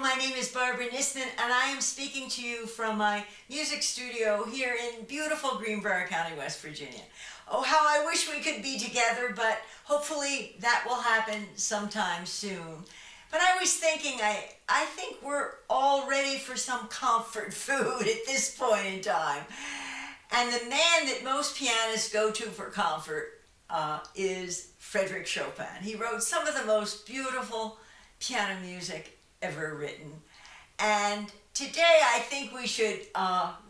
my name is Barbara Nissman, and I am speaking to you from my music studio here in beautiful Greenbrier County, West Virginia. Oh, how I wish we could be together, but hopefully that will happen sometime soon. But I was thinking, I think we're all ready for some comfort food at this point in time. And the man that most pianists go to for comfort is Frederic Chopin. He wrote some of the most beautiful piano music ever written. And today I think we should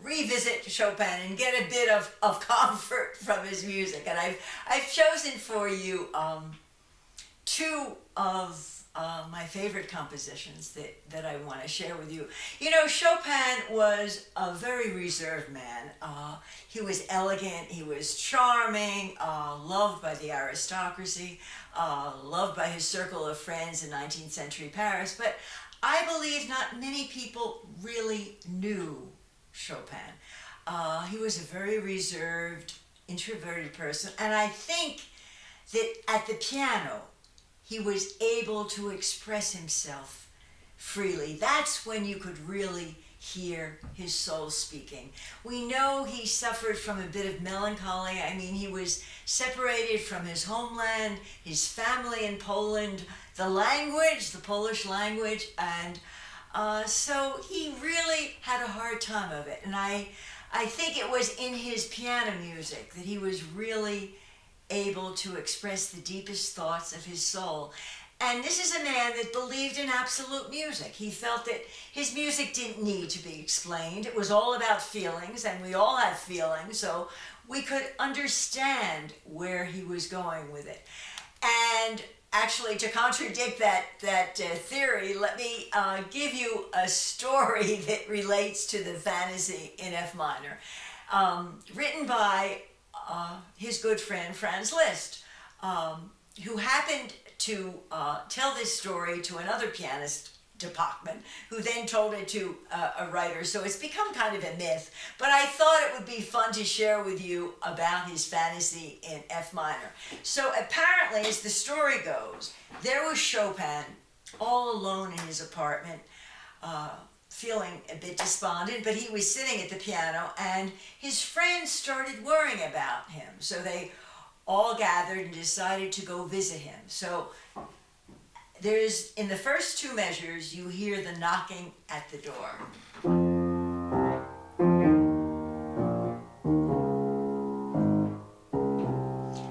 revisit Chopin and get a bit of comfort from his music. And I've chosen for you two of my favorite compositions that I want to share with you. You know, Chopin was a very reserved man. He was elegant, he was charming, loved by the aristocracy, loved by his circle of friends in 19th century Paris, but I believe not many people really knew Chopin. He was a very reserved, introverted person, and I think that at the piano, he was able to express himself freely. That's when you could really hear his soul speaking. We know he suffered from a bit of melancholy. I mean, he was separated from his homeland, his family in Poland, the language, the Polish language, and so he really had a hard time of it. And I think it was in his piano music that he was really able to express the deepest thoughts of his soul. And this is a man that believed in absolute music. He felt that his music didn't need to be explained. It was all about feelings, and we all have feelings, so we could understand where he was going with it. And actually, to contradict that theory, let me give you a story that relates to the Fantasy in F minor, written by his good friend Franz Liszt, who happened to tell this story to another pianist, de Bachmann, who then told it to a writer. So it's become kind of a myth, but I thought it would be fun to share with you about his Fantasy in F minor. So apparently, as the story goes, there was Chopin all alone in his apartment, feeling a bit despondent, but he was sitting at the piano, and his friends started worrying about him. So they all gathered and decided to go visit him. So there's, in the first two measures, you hear the knocking at the door.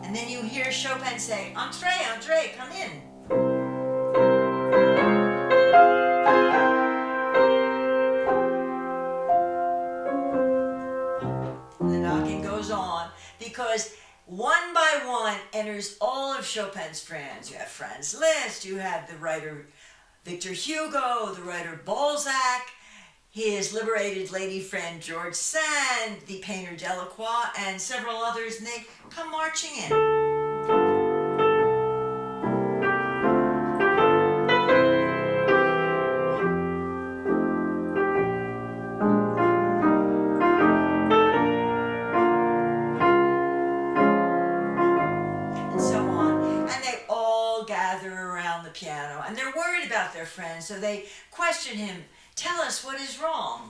And then you hear Chopin say, "Entrez, entrez, come in." Because one by one enters all of Chopin's friends. You have Franz Liszt, you have the writer Victor Hugo, the writer Balzac, his liberated lady friend George Sand, the painter Delacroix, and several others, and they come marching in. Piano, and they're worried about their friend, so they question him. "Tell us what is wrong."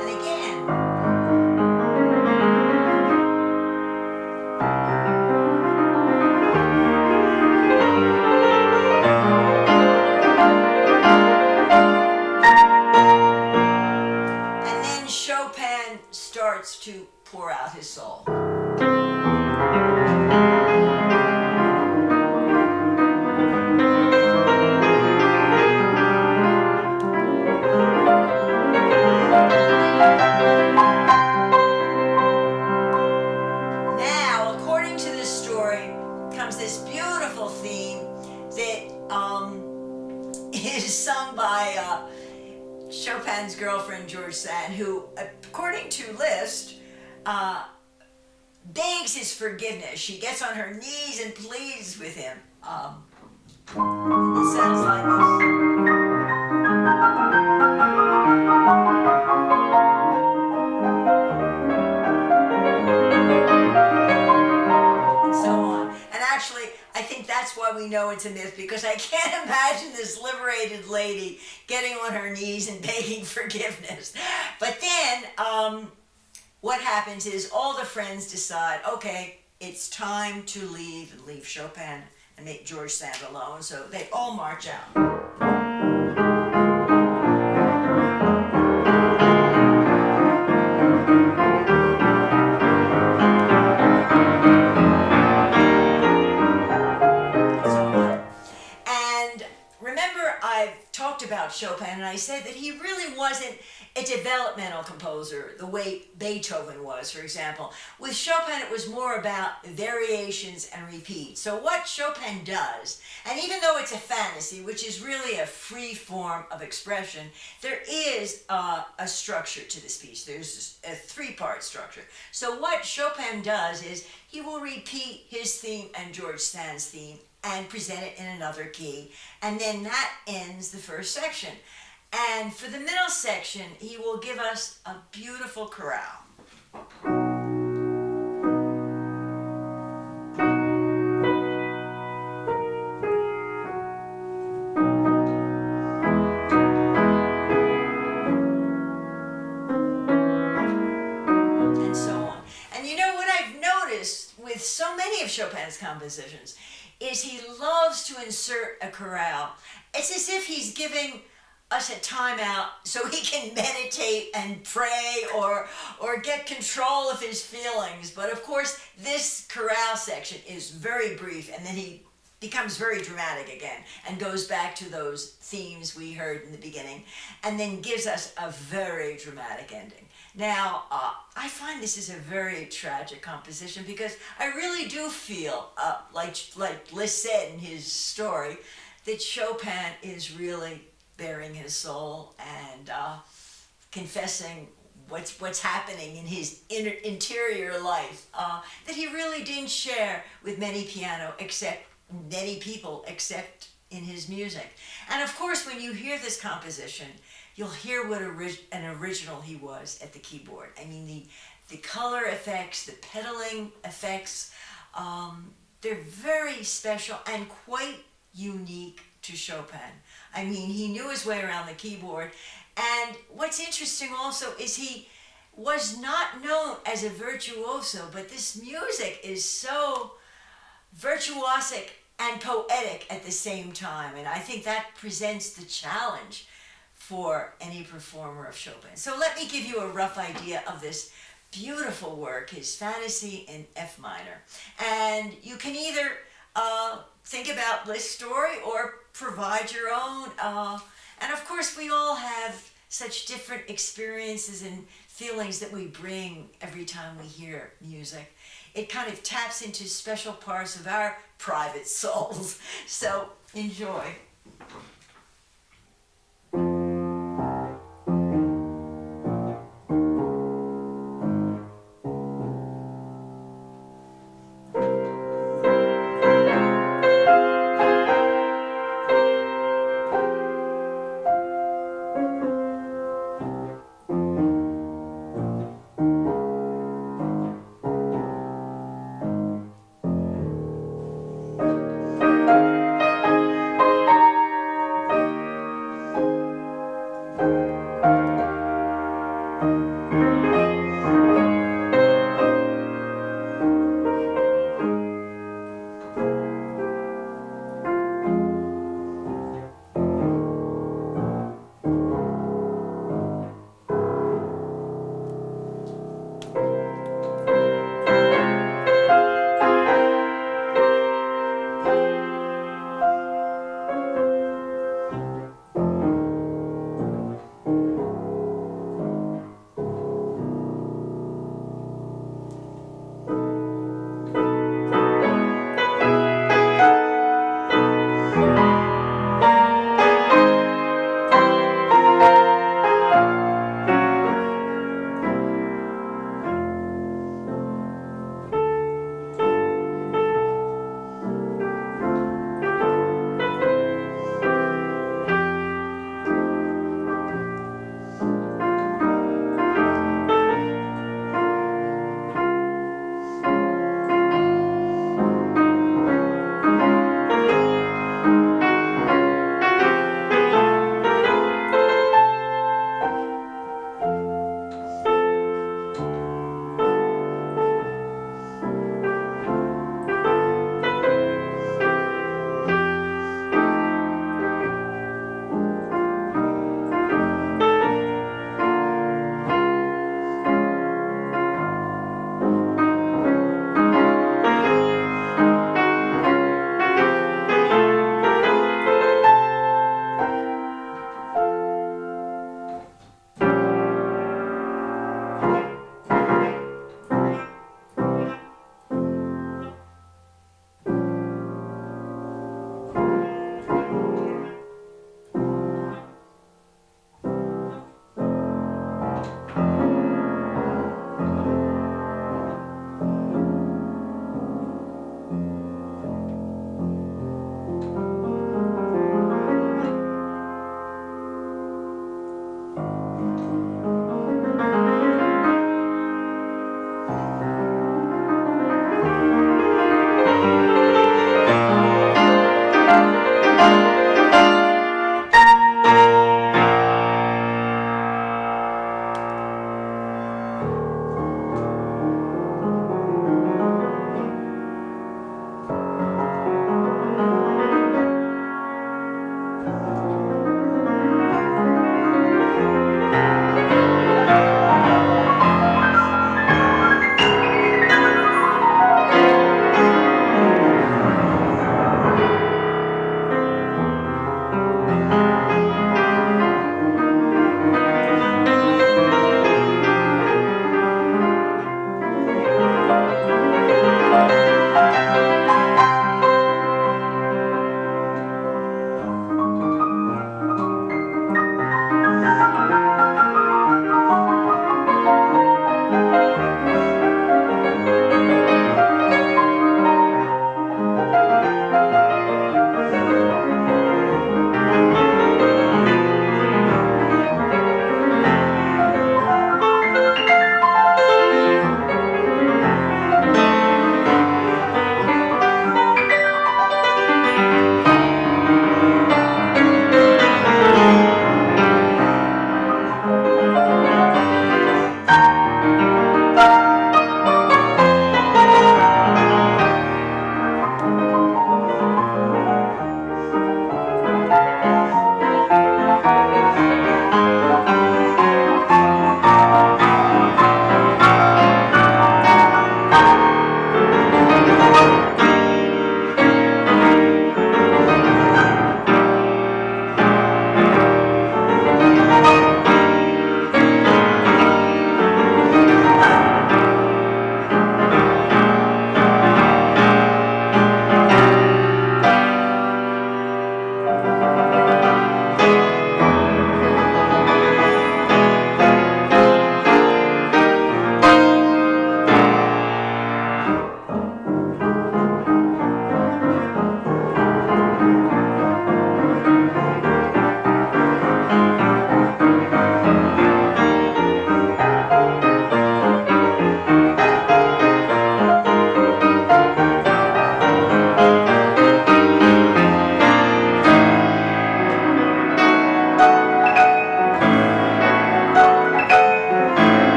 And again. And then Chopin starts to pour out his soul. This beautiful theme that is sung by Chopin's girlfriend George Sand, who, according to Liszt, begs his forgiveness. She gets on her knees and pleads with him. It sounds like this. really, I think that's why we know it's a myth, because I can't imagine this liberated lady getting on her knees and begging forgiveness. But then what happens is all the friends decide, okay, it's time to leave and leave Chopin and make George Sand alone. So they all march out. Talked about Chopin, and I said that he really wasn't a developmental composer the way Beethoven was, for example. With Chopin, it was more about variations and repeats. So what Chopin does, and even though it's a fantasy, which is really a free form of expression, there is a structure to this piece. There's a three-part structure. So what Chopin does is he will repeat his theme and George Sand's theme and present it in another key. And then that ends the first section. And for the middle section, he will give us a beautiful chorale. And so on. And you know what I've noticed with so many of Chopin's compositions is he loves to insert a chorale. It's as if he's giving us a timeout so he can meditate and pray or get control of his feelings. But of course, this chorale section is very brief, and then he becomes very dramatic again and goes back to those themes we heard in the beginning, and then gives us a very dramatic ending. Now, I find this is a very tragic composition because I really do feel, like Liszt said in his story, that Chopin is really bearing his soul and confessing what's happening in his interior life that he really didn't share with many people except in his music. And of course, when you hear this composition, you'll hear what an original he was at the keyboard. I mean, the color effects, the pedaling effects, they're very special and quite unique to Chopin. I mean, he knew his way around the keyboard. And what's interesting also is he was not known as a virtuoso, but this music is so virtuosic and poetic at the same time. And I think that presents the challenge for any performer of Chopin. So let me give you a rough idea of this beautiful work, his Fantasy in F minor. And you can either think about Liszt's story or provide your own. And of course, we all have such different experiences and feelings that we bring every time we hear music. It kind of taps into special parts of our private souls. So enjoy.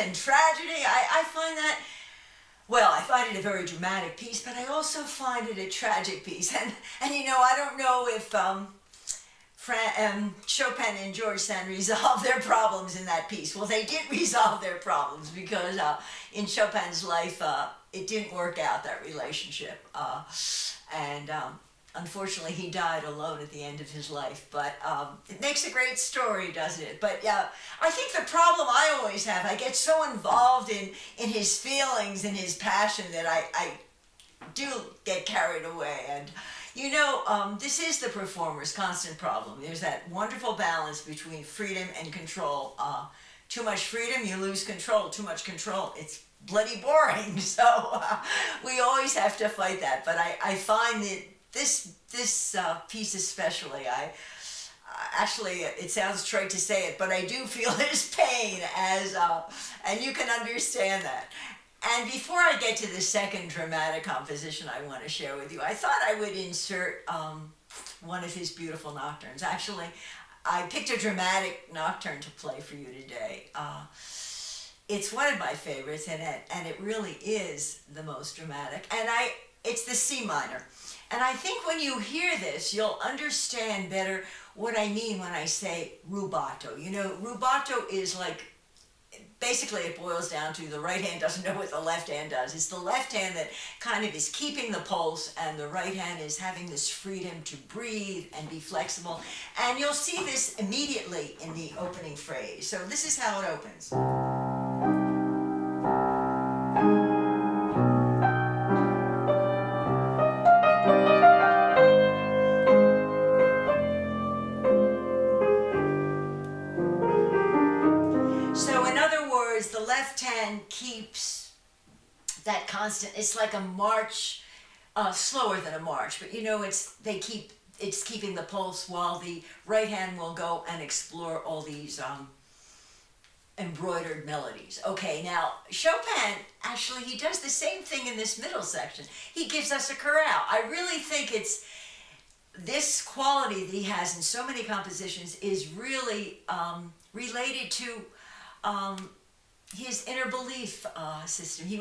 and tragedy. I find that, well, I find it a very dramatic piece, but I also find it a tragic piece. And you know, I don't know if Chopin and George Sand resolved their problems in that piece. Well, they did resolve their problems because in Chopin's life, it didn't work out, that relationship. And unfortunately, he died alone at the end of his life. But it makes a great story, doesn't it? But yeah, I think the problem I always have, I get so involved in his feelings and his passion that I do get carried away. And you know, this is the performer's constant problem. There's that wonderful balance between freedom and control. Too much freedom, you lose control. Too much control, it's bloody boring. So we always have to fight that. But I find that this piece especially, actually, it sounds trite to say it, but I do feel his pain and you can understand that. And before I get to the second dramatic composition I want to share with you, I thought I would insert one of his beautiful nocturnes. Actually, I picked a dramatic nocturne to play for you today. It's one of my favorites, and it really is the most dramatic. And it's the C minor. And I think when you hear this, you'll understand better what I mean when I say rubato. You know, rubato is like, basically it boils down to the right hand doesn't know what the left hand does. It's the left hand that kind of is keeping the pulse, and the right hand is having this freedom to breathe and be flexible. And you'll see this immediately in the opening phrase. So this is how it opens. The left hand keeps that constant. It's like a march, slower than a march, but you know, it's keeping the pulse, while the right hand will go and explore all these embroidered melodies. Okay, now Chopin, actually, he does the same thing in this middle section. He gives us a chorale. I really think it's this quality that he has in so many compositions is really related to his inner belief system. He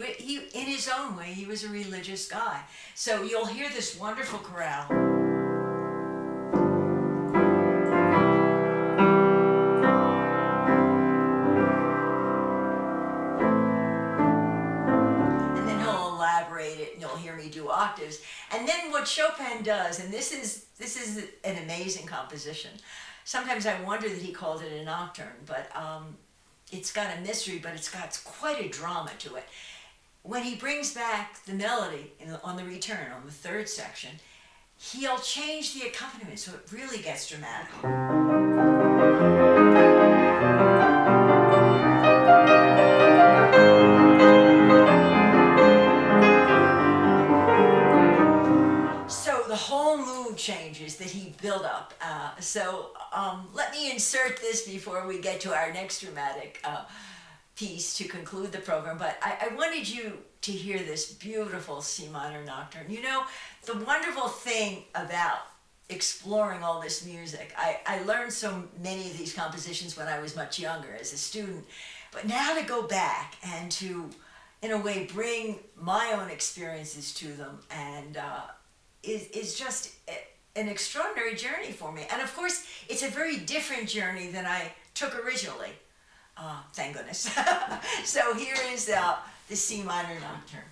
in his own way, he was a religious guy. So you'll hear this wonderful chorale. And then he'll elaborate it, and you'll hear me do octaves. And then what Chopin does, and this is an amazing composition. Sometimes I wonder that he called it a nocturne, but it's got a mystery, but it's got quite a drama to it. When he brings back the melody on the return, on the third section, he'll change the accompaniment so it really gets dramatic. So the whole mood changes that he built up. Let me insert this before we get to our next dramatic piece to conclude the program. But I wanted you to hear this beautiful C minor nocturne. You know, the wonderful thing about exploring all this music, I learned so many of these compositions when I was much younger as a student. But now to go back and to, in a way, bring my own experiences to them and is just an extraordinary journey for me. And of course, it's a very different journey than I took originally. Thank goodness. So here is the C minor nocturne.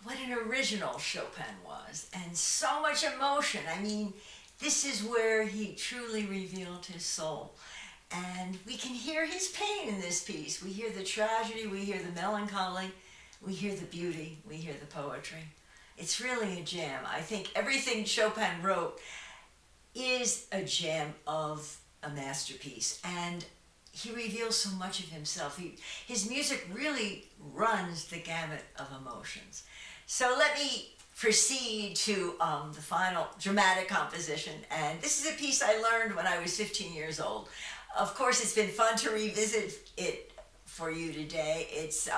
What an original Chopin was, and so much emotion. I mean, this is where he truly revealed his soul. And we can hear his pain in this piece. We hear the tragedy, we hear the melancholy, we hear the beauty, we hear the poetry. It's really a jam. I think everything Chopin wrote is a gem of a masterpiece. And he reveals so much of himself. His music really runs the gamut of emotions. So let me proceed to the final dramatic composition. And this is a piece I learned when I was 15 years old. Of course, it's been fun to revisit it for you today. It's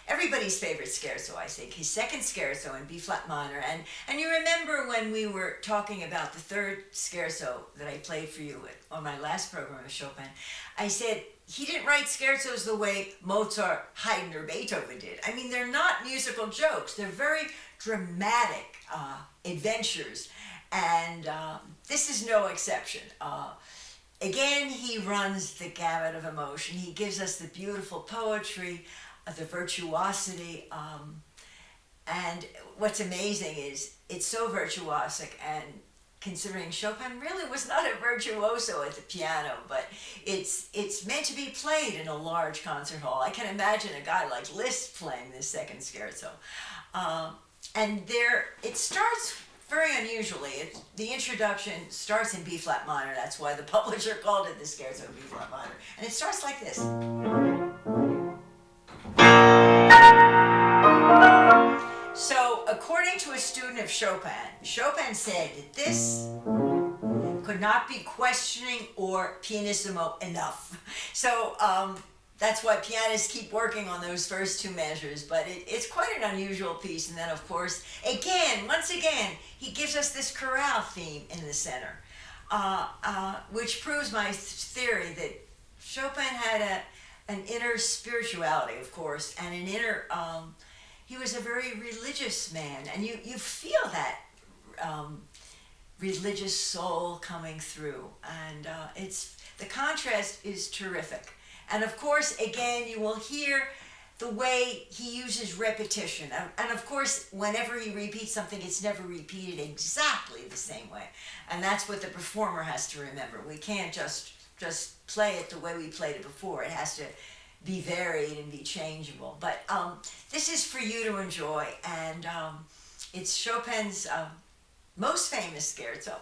everybody's favorite scherzo, I think. His second scherzo in B-flat minor. And you remember when we were talking about the third scherzo that I played for you on my last program of Chopin, I said he didn't write scherzos the way Mozart, Haydn, or Beethoven did. I mean, they're not musical jokes. They're very dramatic adventures. And this is no exception. Again, he runs the gamut of emotion. He gives us the beautiful poetry, the virtuosity, and what's amazing is it's so virtuosic, and considering Chopin really was not a virtuoso at the piano, but it's meant to be played in a large concert hall. I can imagine a guy like Liszt playing this second scherzo. And it starts very unusually. The introduction starts in B-flat minor. That's why the publisher called it the Scherzo in B-flat minor. And it starts like this. So, according to a student of Chopin, Chopin said that this could not be questioning or pianissimo enough. So, that's why pianists keep working on those first two measures, but it's quite an unusual piece. And then, of course, once again, he gives us this chorale theme in the center, which proves my theory that Chopin had an inner spirituality, of course, and an inner, he was a very religious man, and you feel that religious soul coming through, and the contrast is terrific. And of course, again, you will hear the way he uses repetition. And of course, whenever he repeats something, it's never repeated exactly the same way. And that's what the performer has to remember. We can't just play it the way we played it before. It has to be varied and be changeable. But this is for you to enjoy. And it's Chopin's most famous scherzo.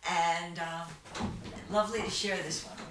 And lovely to share this one with you.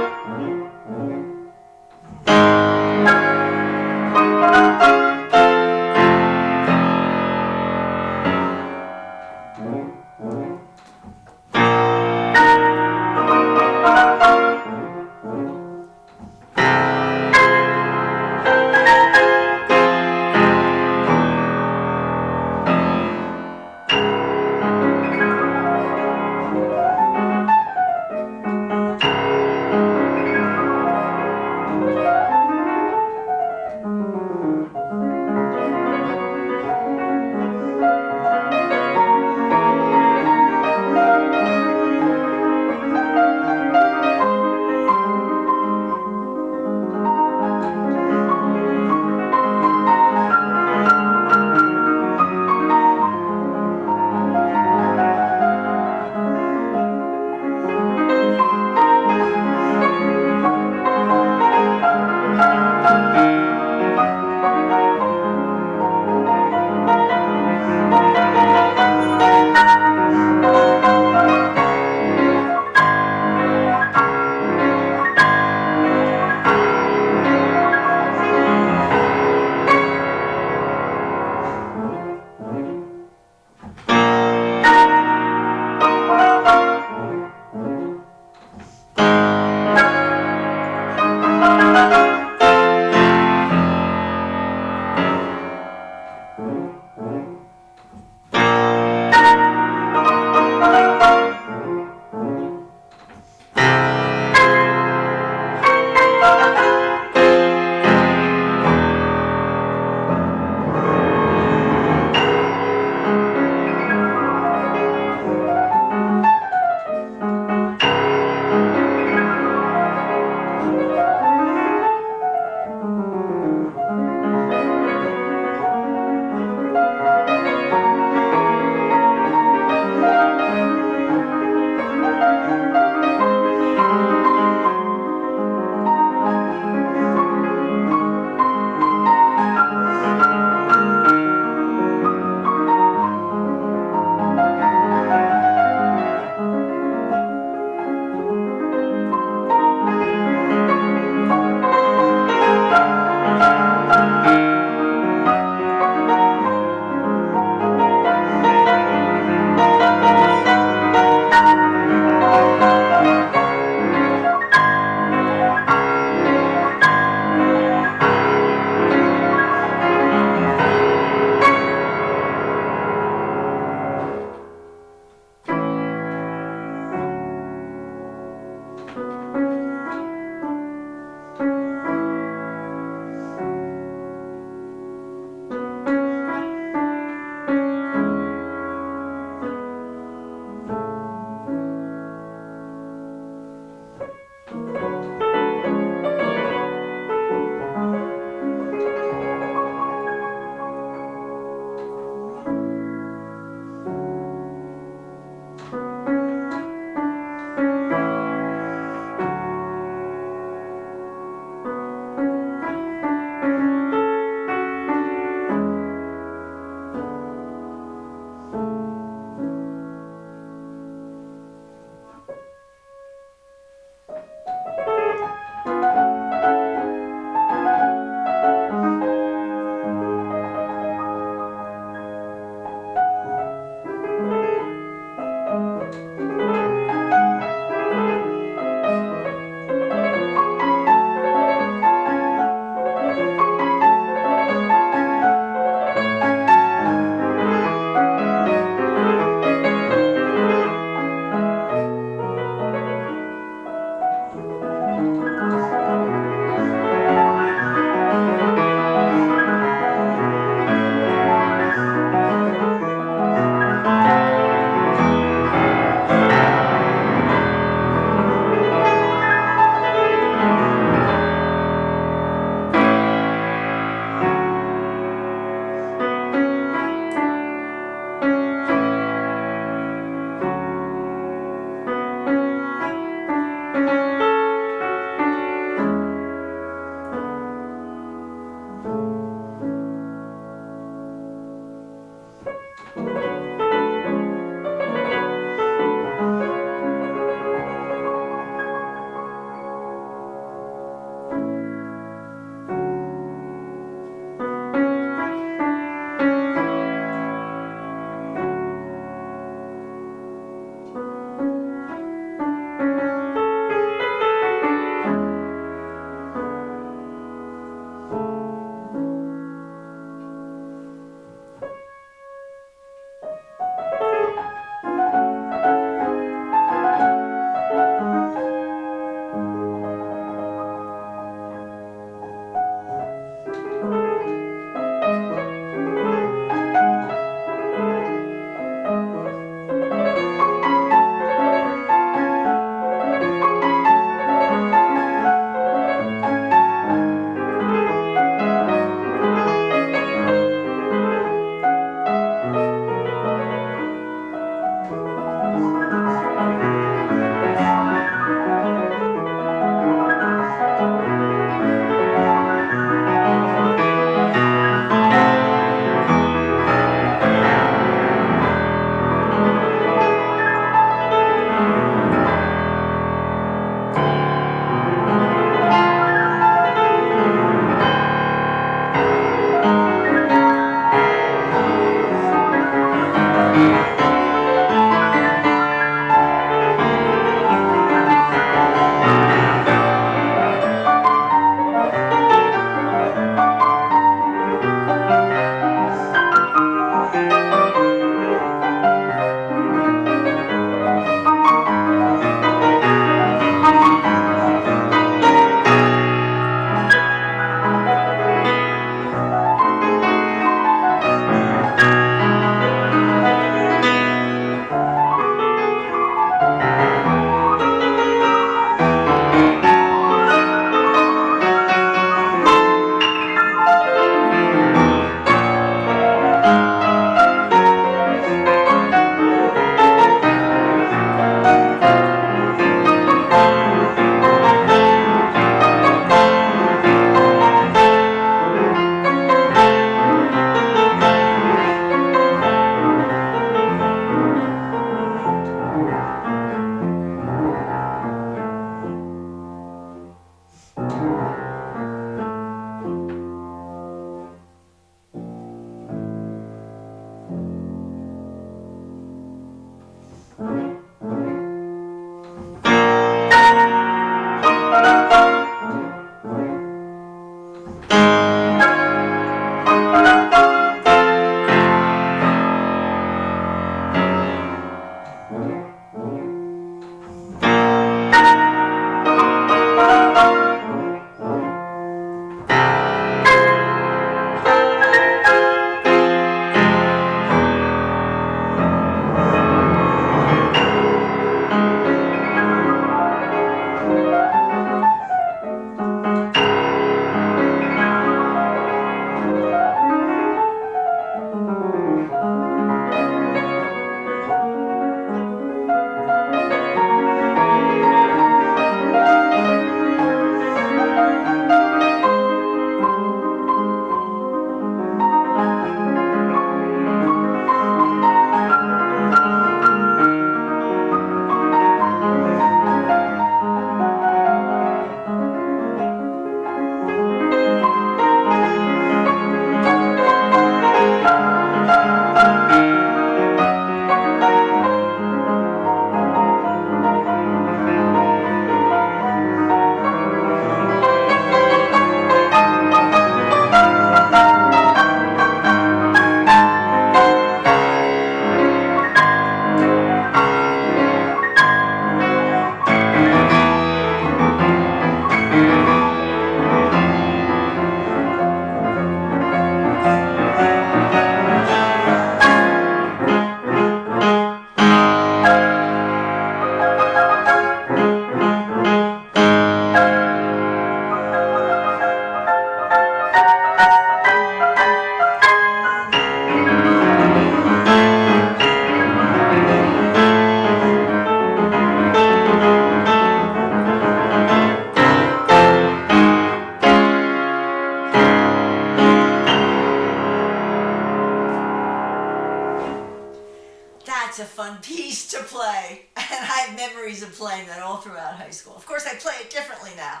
That's a fun piece to play, and I have memories of playing that all throughout high school. Of course, I play it differently now,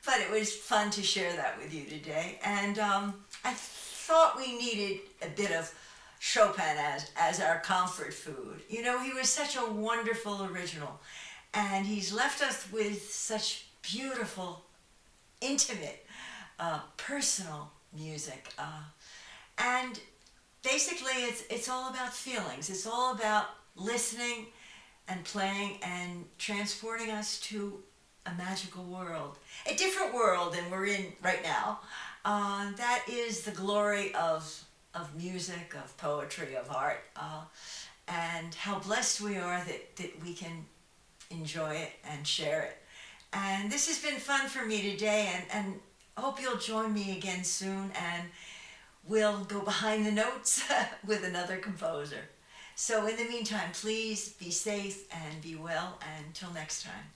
but it was fun to share that with you today. And I thought we needed a bit of Chopin as our comfort food. You know, he was such a wonderful original, and he's left us with such beautiful, intimate, personal music. And basically, it's all about feelings. It's all about listening and playing and transporting us to a magical world, a different world than we're in right now. That is the glory of music, of poetry, of art, and how blessed we are that we can enjoy it and share it. And this has been fun for me today, and I hope you'll join me again soon, and we'll go behind the notes with another composer. So in the meantime, please be safe and be well, and until next time.